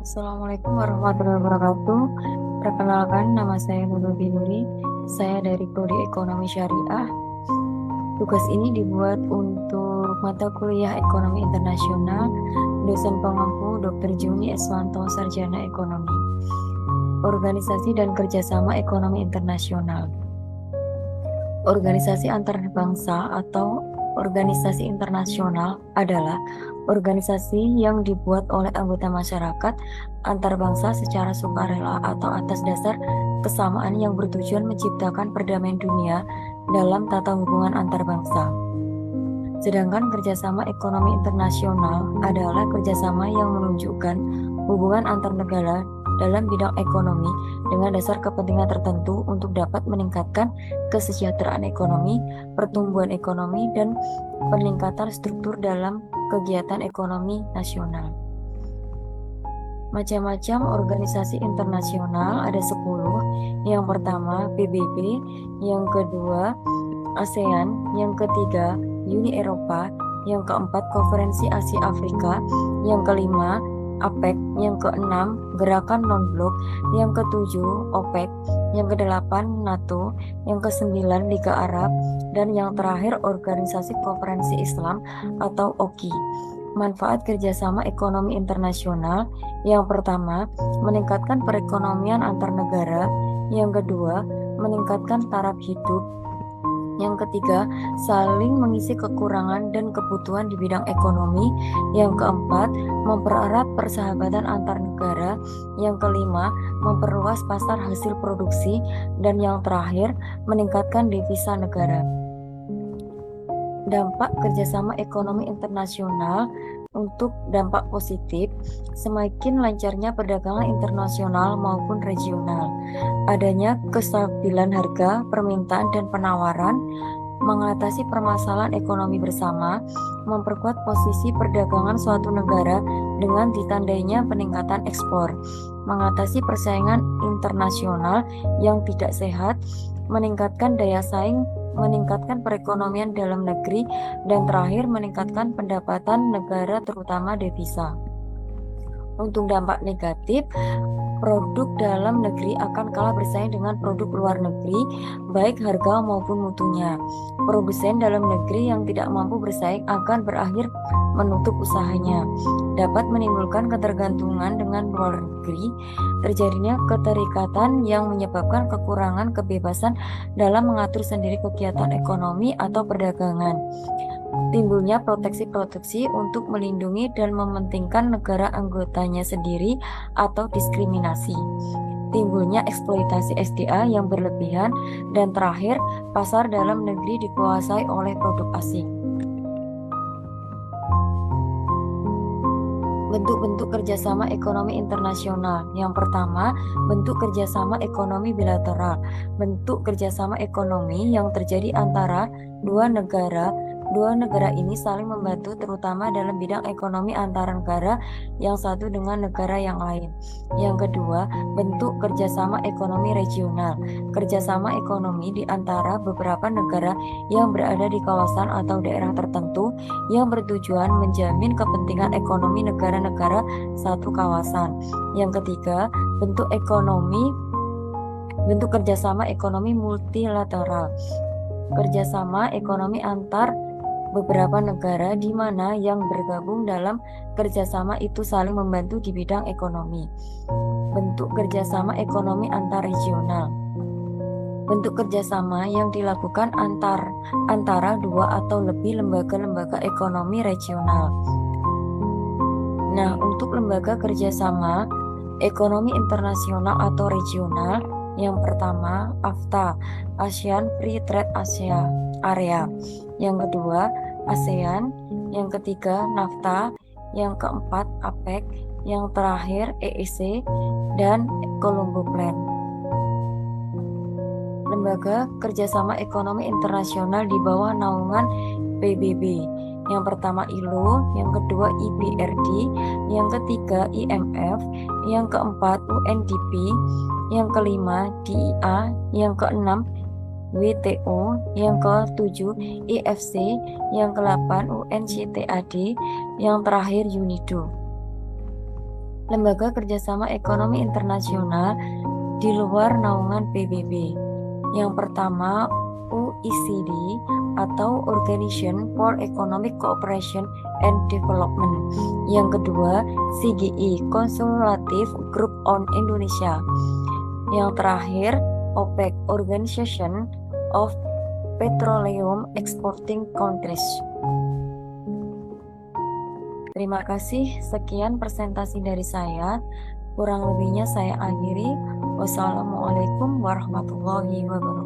Assalamualaikum warahmatullahi wabarakatuh. Perkenalkan, nama saya Nurul Binuri. Saya dari Prodi Ekonomi Syariah. Tugas ini dibuat untuk mata kuliah Ekonomi Internasional, dosen pengampu Dr. Juni Eswanto, Sarjana Ekonomi. Organisasi dan kerjasama ekonomi internasional. Organisasi antarbangsa atau organisasi internasional adalah organisasi yang dibuat oleh anggota masyarakat antarbangsa secara sukarela atau atas dasar kesamaan yang bertujuan menciptakan perdamaian dunia dalam tata hubungan antarbangsa. Sedangkan kerjasama ekonomi internasional adalah kerjasama yang menunjukkan hubungan antar negara dalam bidang ekonomi dengan dasar kepentingan tertentu untuk dapat meningkatkan kesejahteraan ekonomi, pertumbuhan ekonomi, dan peningkatan struktur dalam kegiatan ekonomi nasional. Macam-macam organisasi internasional ada 10. Yang pertama PBB, yang kedua ASEAN, yang ketiga Uni Eropa, yang keempat Konferensi Asia Afrika, yang kelima APEC, yang keenam Gerakan Non-Blok, yang ketujuh OPEC, yang kedelapan NATO, yang kesembilan Liga Arab, dan yang terakhir Organisasi Konferensi Islam atau OKI. Manfaat kerjasama ekonomi internasional: yang pertama, meningkatkan perekonomian antar negara; yang kedua, meningkatkan taraf hidup; yang ketiga, saling mengisi kekurangan dan kebutuhan di bidang ekonomi; yang keempat, mempererat persahabatan antar negara; yang kelima, memperluas pasar hasil produksi; dan yang terakhir, meningkatkan devisa negara. Dampak kerjasama ekonomi internasional. Untuk dampak positif, semakin lancarnya perdagangan internasional maupun regional, adanya kestabilan harga, permintaan dan penawaran, mengatasi permasalahan ekonomi bersama, memperkuat posisi perdagangan suatu negara dengan ditandainya peningkatan ekspor, mengatasi persaingan internasional yang tidak sehat, meningkatkan daya saing, meningkatkan perekonomian dalam negeri, dan terakhir meningkatkan pendapatan negara terutama devisa. Untuk dampak negatif, produk dalam negeri akan kalah bersaing dengan produk luar negeri, baik harga maupun mutunya. Produsen dalam negeri yang tidak mampu bersaing akan berakhir menutup usahanya. Dapat menimbulkan ketergantungan dengan luar negeri, terjadinya keterikatan yang menyebabkan kekurangan kebebasan dalam mengatur sendiri kegiatan ekonomi atau perdagangan. Timbulnya proteksi-proteksi untuk melindungi dan mementingkan negara anggotanya sendiri atau diskriminasi. Timbulnya eksploitasi SDA yang berlebihan, dan terakhir, pasar dalam negeri dikuasai oleh produk asing. Bentuk-bentuk kerjasama ekonomi internasional. Yang pertama, bentuk kerjasama ekonomi bilateral. Bentuk kerjasama ekonomi yang terjadi antara dua negara. Dua negara ini saling membantu terutama dalam bidang ekonomi antara negara yang satu dengan negara yang lain. Yang kedua, bentuk kerjasama ekonomi regional. Kerjasama ekonomi di antara beberapa negara yang berada di kawasan atau daerah tertentu yang bertujuan menjamin kepentingan ekonomi negara-negara satu kawasan. Yang ketiga, bentuk kerjasama ekonomi multilateral. Kerjasama ekonomi antar beberapa negara di mana yang bergabung dalam kerjasama itu saling membantu di bidang ekonomi. Bentuk kerjasama ekonomi antar regional. Bentuk kerjasama yang dilakukan antara dua atau lebih lembaga-lembaga ekonomi regional. Nah, untuk lembaga kerjasama ekonomi internasional atau regional, yang pertama AFTA, ASEAN Free Trade Area. Yang kedua ASEAN, yang ketiga NAFTA, yang keempat APEC, yang terakhir EEC dan Colombo Plan. Lembaga kerjasama ekonomi internasional di bawah naungan PBB. Yang pertama ILO, yang kedua IBRD, yang ketiga IMF, yang keempat UNDP, yang kelima DIA, yang keenam WTO, yang ke-7 IFC, yang ke-8 UNCTAD, yang terakhir UNIDO. lembaga kerjasama ekonomi internasional di luar naungan PBB. Yang pertama, OECD atau Organization for Economic Cooperation and Development. Yang kedua, CGI, Consultative Group on Indonesia. Yang terakhir, OPEC, Organization of Petroleum Exporting Countries. Terima kasih, sekian presentasi dari saya. Kurang lebihnya saya akhiri. Wassalamualaikum warahmatullahi wabarakatuh.